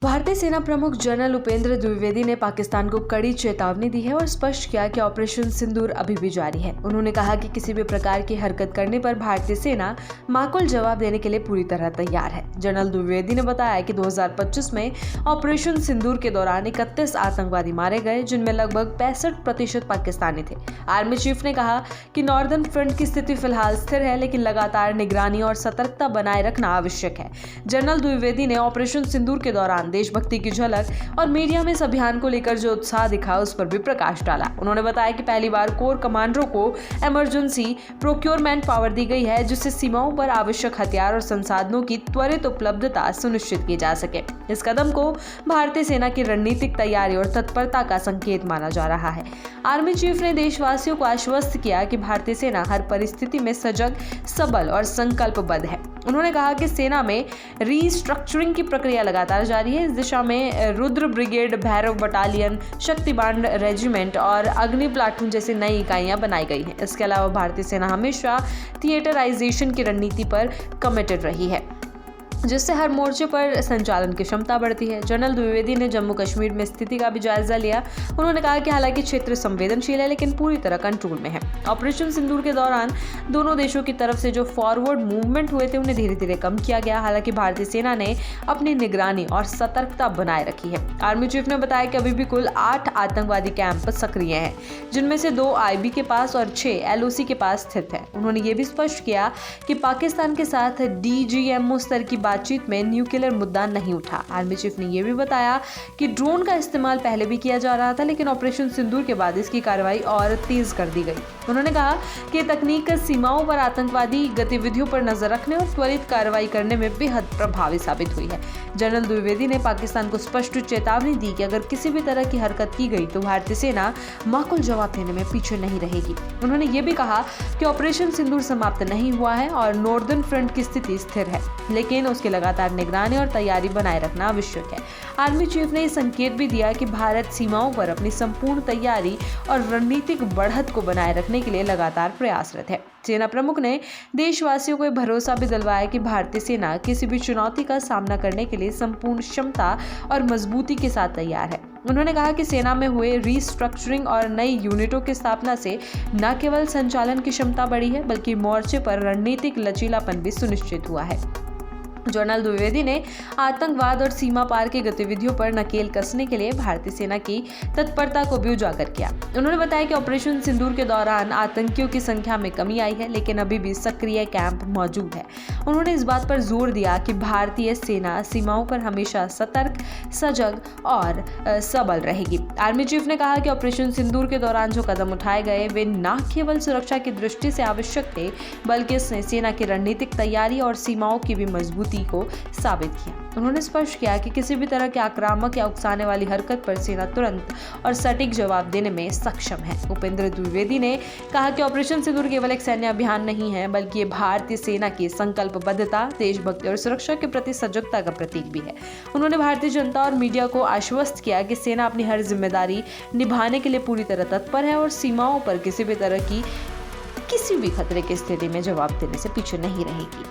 भारतीय सेना प्रमुख जनरल उपेंद्र द्विवेदी ने पाकिस्तान को कड़ी चेतावनी दी है और स्पष्ट किया कि ऑपरेशन सिंदूर अभी भी जारी है। उन्होंने कहा कि किसी भी प्रकार की हरकत करने पर भारतीय सेना माकूल जवाब देने के लिए पूरी तरह तैयार है। जनरल द्विवेदी ने बताया कि 2025 में ऑपरेशन सिंदूर के दौरान 31 आतंकवादी मारे गए, जिनमें लगभग 65% पाकिस्तानी थे। आर्मी चीफ ने कहा कि नॉर्दर्न फ्रंट की स्थिति फिलहाल स्थिर है, लेकिन लगातार निगरानी और सतर्कता बनाए रखना आवश्यक है। जनरल द्विवेदी ने ऑपरेशन सिंदूर के दौरान देशभक्ति की झलक और मीडिया में इस अभियान को लेकर जो उत्साह दिखा उस पर भी प्रकाश डाला। उन्होंने बताया कि पहली बार कोर कमांडरों को इमरजेंसी प्रोक्योरमेंट पावर दी गई है, जिससे सीमाओं पर आवश्यक हथियार और संसाधनों की त्वरित उपलब्धता सुनिश्चित की जा सके। इस कदम को भारतीय सेना की रणनीतिक तैयारी और तत्परता का संकेत माना जा रहा है। आर्मी चीफ ने देशवासियों को आश्वस्त किया कि भारतीय सेना हर परिस्थिति में सजग, सबल और संकल्पबद्ध है। उन्होंने कहा कि सेना में रीस्ट्रक्चरिंग की प्रक्रिया लगातार जारी है। इस दिशा में Rudra brigade, Bhairav battalion, Shaktibaan regiment और अग्नि प्लाटून जैसी नई इकाइयां बनाई गई हैं। इसके अलावा भारतीय सेना हमेशा थिएटराइजेशन की रणनीति पर कमिटेड रही है, जिससे हर मोर्चे पर संचालन की क्षमता बढ़ती है। जनरल द्विवेदी ने जम्मू कश्मीर में स्थिति का भी जायजा लिया। उन्होंने कहा कि हालांकि क्षेत्र संवेदनशील है, लेकिन पूरी तरह कंट्रोल में है। ऑपरेशन सिंदूर के दौरान दोनों देशों की तरफ से जो फॉरवर्ड मूवमेंट हुए थे उन्हें धीरे धीरे कम किया गया। हालांकि भारतीय सेना ने अपनी निगरानी और सतर्कता बनाए रखी है। आर्मी चीफ ने बताया कि अभी भी कुल 8 आतंकवादी कैंप सक्रिय हैं, जिनमें से 2 IB के पास और 6 LOC के पास स्थित है। उन्होंने ये भी स्पष्ट किया कि पाकिस्तान के साथ DGMO स्तर की बातचीत में न्यूक्लियर मुद्दा नहीं उठा। आर्मी चीफ ने यह भी बताया कि ड्रोन का इस्तेमाल पहले भी किया जा रहा था, लेकिन ऑपरेशन सिंदूर के बाद इसकी कार्रवाई और तेज कर दी गई। उन्होंने कहा कि तकनीक सीमाओं पर आतंकवादी गतिविधियों पर नजर रखने और त्वरित कार्रवाई करने में बेहद प्रभावी साबित हुई है। जनरल द्विवेदी ने पाकिस्तान को स्पष्ट चेतावनी दी कि अगर किसी भी तरह की हरकत की गई तो भारतीय सेना माकूल जवाब देने में पीछे नहीं रहेगी। उन्होंने ये भी कहा कि ऑपरेशन सिंदूर समाप्त नहीं हुआ है और नॉर्दर्न फ्रंट की स्थिति स्थिर है, लेकिन उसकी लगातार निगरानी और तैयारी बनाए रखना आवश्यक है। आर्मी चीफ ने संकेत भी दिया कि भारत सीमाओं पर अपनी संपूर्ण तैयारी और रणनीतिक बढ़त को बनाए रखने के लिए लगातार प्रयासरत है। सेना प्रमुख ने देशवासियों को भरोसा भी दिलवाया कि भारतीय सेना किसी भी चुनौती का सामना करने के लिए संपूर्ण क्षमता और मजबूती के साथ तैयार है। उन्होंने कहा कि सेना में हुए रीस्ट्रक्चरिंग और नई यूनिटों की स्थापना से न केवल संचालन की क्षमता बढ़ी है, बल्कि मोर्चे पर रणनीतिक लचीलापन भी सुनिश्चित हुआ है। जनरल द्विवेदी ने आतंकवाद और सीमा पार की गतिविधियों पर नकेल कसने के लिए भारतीय सेना की तत्परता को भी उजागर किया। उन्होंने बताया कि ऑपरेशन सिंदूर के दौरान आतंकियों की संख्या में कमी आई है, लेकिन अभी भी सक्रिय कैंप मौजूद है। उन्होंने इस बात पर जोर दिया कि भारतीय सेना सीमाओं पर हमेशा सतर्क, सजग और सबल रहेगी। आर्मी चीफ ने कहा कि ऑपरेशन सिंदूर के दौरान जो कदम उठाए गए वे न केवल सुरक्षा की दृष्टि से आवश्यक थे, बल्कि इसने सेना की रणनीतिक तैयारी और सीमाओं की भी मजबूती को साबित किया। उन्होंने स्पष्ट किया कि किसी भी तरह के आक्रामक या उकसाने वाली हरकत पर सेना तुरंत और सटीक जवाब देने में सक्षम है। उपेंद्र द्विवेदी ने कहा कि ऑपरेशन सिंदूर केवल एक सैन्य अभियान नहीं है, बल्कि ये भारतीय सेना की संकल्पबद्धता, देशभक्ति और सुरक्षा के प्रति सजगता का प्रतीक भी है। उन्होंने भारतीय जनता और मीडिया को आश्वस्त किया कि सेना अपनी हर जिम्मेदारी निभाने के लिए पूरी तरह तत्पर है और सीमाओं पर किसी भी तरह की किसी भी खतरे की स्थिति में जवाब देने से पीछे नहीं रहेगी।